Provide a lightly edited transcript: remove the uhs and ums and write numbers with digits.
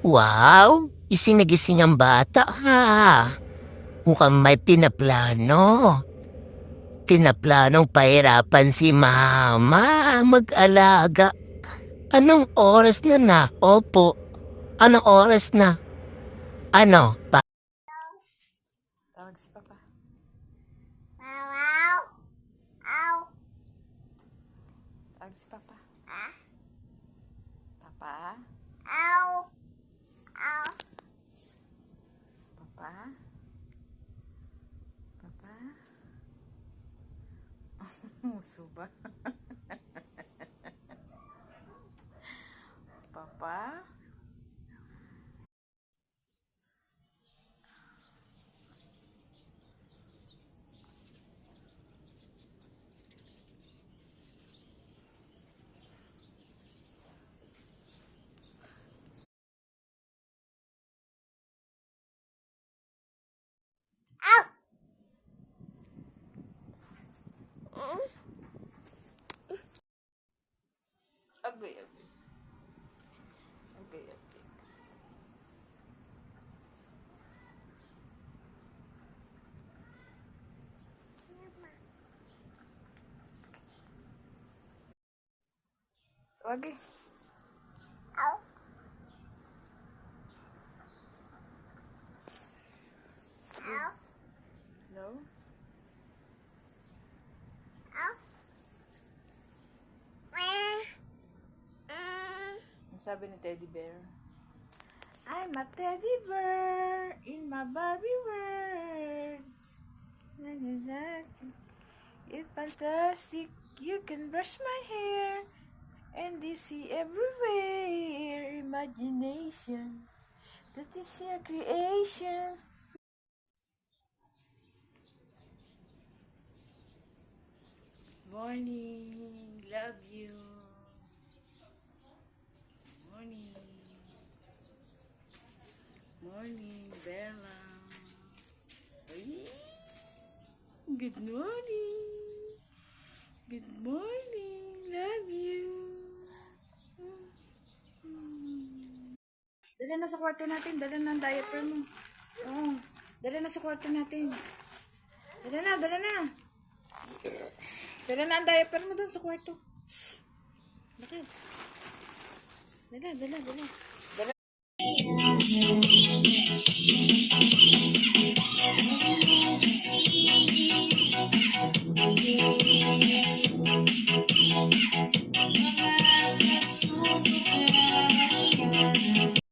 Wow! Gising na gising ang bata, ha? Mukhang may pinaplano. Pinaplanong pahirapan si mama mag-alaga. Anong oras na na? Opo. Anong oras na? Ano? Tawag si Papa. Wow! Ow! Tawag si Papa. Ah? Papa? Ow! Ow! Papa? Papa? Muso ba? Papa? Ow! Agoy, agoy. Agoy, agoy. Tawag eh. Ow! Ow! Hello? Ow! Ang sabi ni Teddy Bear? I'm a teddy bear in my Barbie world. Na, na, na. It's fantastic. You can brush my hair and you see everywhere. Imagination. That is your creation. Morning. Love you. Morning. Morning, Bella. Ay, good morning. Good morning. Love you. Dala na sa kwarto natin. Dala na ang diaper mo. Oo. Dala na sa kwarto natin. Dala na, dala na. Dala na ang diaper mo doon sa kwarto. Lakad. Dala, dala, dala.